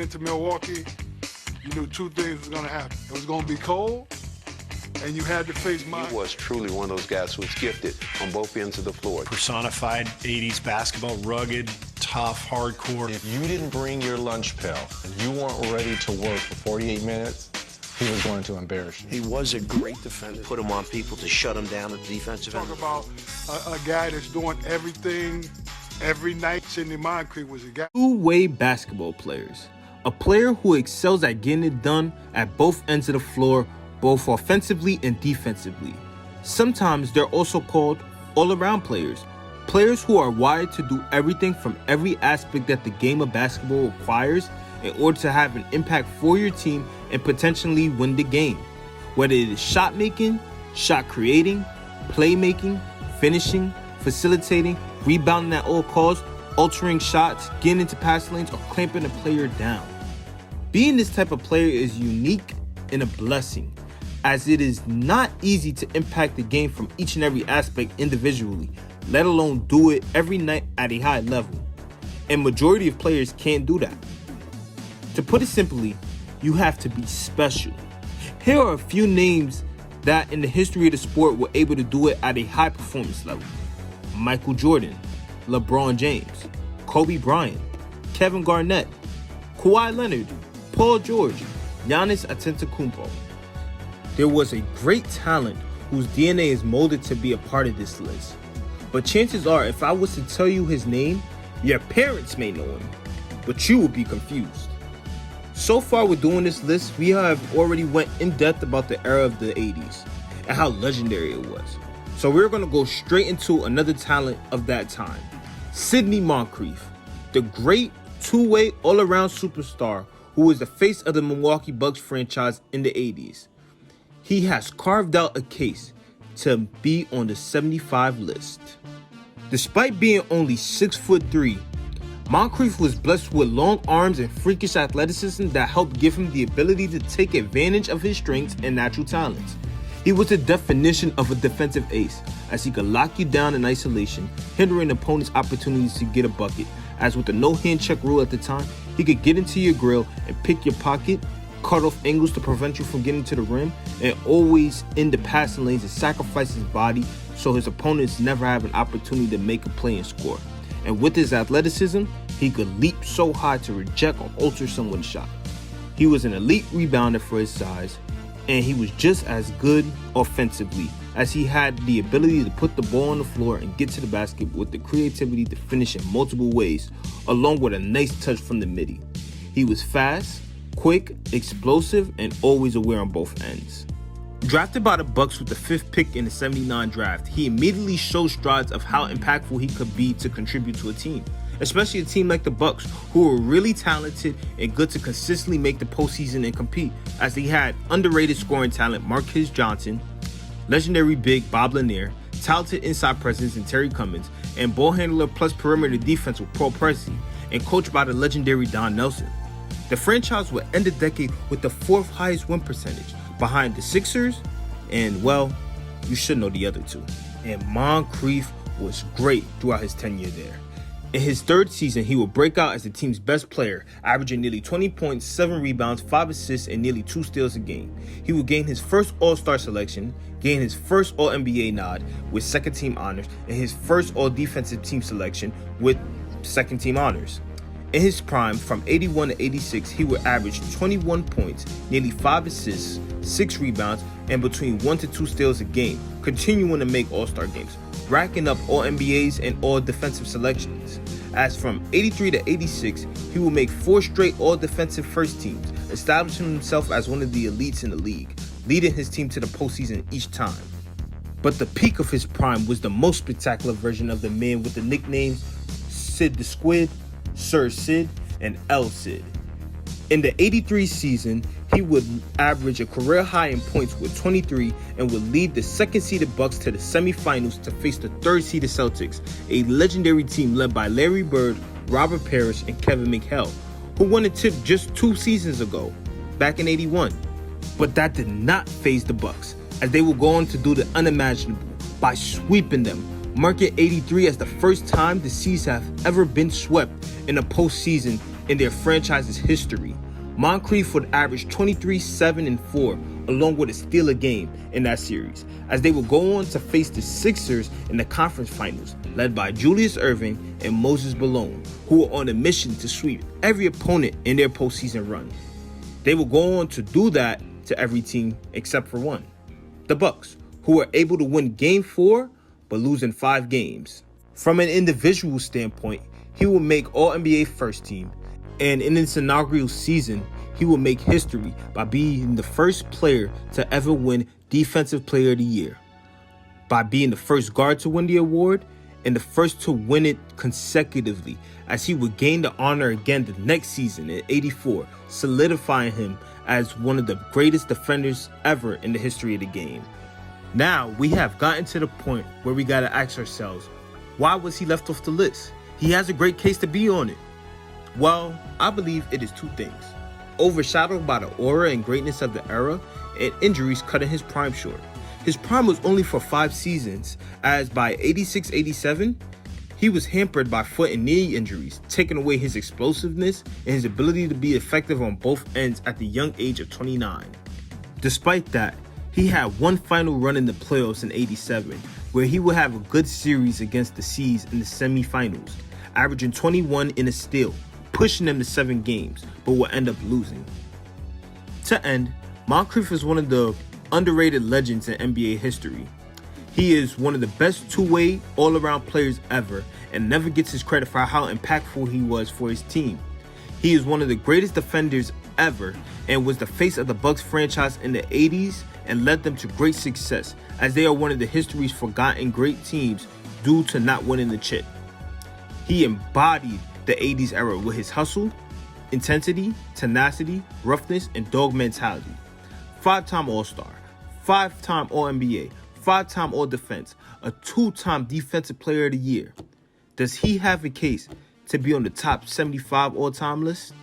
Into Milwaukee, you knew two things were going to happen. It was going to be cold, and you had to face mine. He was truly one of those guys who was gifted on both ends of the floor. Personified 80s basketball, rugged, tough, hardcore. If you didn't bring your lunch pail and you weren't ready to work for 48 minutes, he was going to embarrass you. He was a great defender. Put him on people to shut him down at the defensive end. Talk about a guy that's doing everything every night. Sidney Moncrief was a guy. Two-way basketball players. A player who excels at getting it done at both ends of the floor, both offensively and defensively. Sometimes they're also called all-around players. Players who are wired to do everything from every aspect that the game of basketball requires in order to have an impact for your team and potentially win the game. Whether it is shot making, shot creating, playmaking, finishing, facilitating, rebounding at all costs, altering shots, getting into pass lanes, or clamping a player down. Being this type of player is unique and a blessing, as it is not easy to impact the game from each and every aspect individually, let alone do it every night at a high level. And majority of players can't do that. To put it simply, you have to be special. Here are a few names that in the history of the sport were able to do it at a high performance level. Michael Jordan, LeBron James, Kobe Bryant, Kevin Garnett, Kawhi Leonard, Paul George, Giannis Antetokounmpo. There was a great talent whose DNA is molded to be a part of this list. But chances are, if I was to tell you his name, your parents may know him, but you would be confused. So far with doing this list, we have already went in depth about the era of the 80s and how legendary it was. So we're going to go straight into another talent of that time. Sidney Moncrief, the great two-way all-around superstar who was the face of the Milwaukee Bucks franchise in the 80s. He has carved out a case to be on the 75 list. Despite being only 6'3", Moncrief was blessed with long arms and freakish athleticism that helped give him the ability to take advantage of his strengths and natural talents. He was the definition of a defensive ace, as he could lock you down in isolation, hindering opponents' opportunities to get a bucket, as with the no-hand check rule at the time, he could get into your grill and pick your pocket, cut off angles to prevent you from getting to the rim, and always in the passing lanes and sacrifice his body so his opponents never have an opportunity to make a play and score. And with his athleticism, he could leap so high to reject or alter someone's shot. He was an elite rebounder for his size, and he was just as good offensively, as he had the ability to put the ball on the floor and get to the basket with the creativity to finish in multiple ways, along with a nice touch from the midi. He was fast, quick, explosive, and always aware on both ends. Drafted by the Bucks with the 5th pick in the 79 draft, he immediately showed strides of how impactful he could be to contribute to a team, especially a team like the Bucks, who were really talented and good to consistently make the postseason and compete, as they had underrated scoring talent Marquise Johnson, legendary big Bob Lanier, talented inside presence in Terry Cummings, and ball handler plus perimeter defense with Paul Pressey, and coached by the legendary Don Nelson. The franchise would end the decade with the 4th highest win percentage, behind the Sixers, and well, you should know the other two. And Moncrief was great throughout his tenure there. In his 3rd season, he would break out as the team's best player, averaging nearly 20 points, 7 rebounds, 5 assists, and nearly 2 steals a game. He would gain his first All-Star selection, gain his first All-NBA nod with second-team honors, and his first All-Defensive Team selection with second-team honors. In his prime, from 81 to 86, he would average 21 points, nearly 5 assists, 6 rebounds, and between 1 to 2 steals a game, continuing to make All-Star games, racking up all NBAs and all defensive selections. As from 83 to 86, he will make 4 straight all-defensive first teams, establishing himself as one of the elites in the league, leading his team to the postseason each time. But the peak of his prime was the most spectacular version of the man with the nicknames Sid the Squid, Sir Sid, and El Cid. In the 83 season, he would average a career high in points with 23 and would lead the second-seeded Bucks to the semifinals to face the third-seeded Celtics, a legendary team led by Larry Bird, Robert Parrish, and Kevin McHale, who won a tip just 2 seasons ago, back in 81. But that did not faze the Bucks, as they would go on to do the unimaginable by sweeping them, marking 83 as the first time the C's have ever been swept in a postseason in their franchise's history. Moncrief would average 23, 7, and 4, along with a steal a game in that series, as they would go on to face the Sixers in the conference finals, led by Julius Erving and Moses Malone, who were on a mission to sweep every opponent in their postseason run. They would go on to do that to every team except for one, the Bucks, who were able to win Game 4 but lose in 5 games. From an individual standpoint, he will make All-NBA First Team, and in its inaugural season, he will make history by being the first player to ever win Defensive Player of the Year, by being the first guard to win the award, and the first to win it consecutively, as he would gain the honor again the next season in '84, solidifying him as one of the greatest defenders ever in the history of the game. Now, we have gotten to the point where we gotta ask ourselves, why was he left off the list? He has a great case to be on it. Well, I believe it is 2 things: overshadowed by the aura and greatness of the era, and injuries cutting his prime short. His prime was only for 5 seasons, as by 86-87, he was hampered by foot and knee injuries, taking away his explosiveness and his ability to be effective on both ends at the young age of 29. Despite that, he had one final run in the playoffs in '87, where he would have a good series against the C's in the semifinals, averaging 21 and a steal, pushing them to 7 games, but will end up losing. To end, Moncrief is one of the underrated legends in NBA history. He is one of the best two-way, all-around players ever, and never gets his credit for how impactful he was for his team. He is one of the greatest defenders ever, and was the face of the Bucks franchise in the '80s, and led them to great success, as they are one of the history's forgotten great teams due to not winning the chip. He embodied the '80s era with his hustle, intensity, tenacity, roughness, and dog mentality. 5-time All-Star, 5-time All-NBA, 5-time All-Defense, a 2-time Defensive Player of the Year. Does he have a case to be on the top 75 all-time list?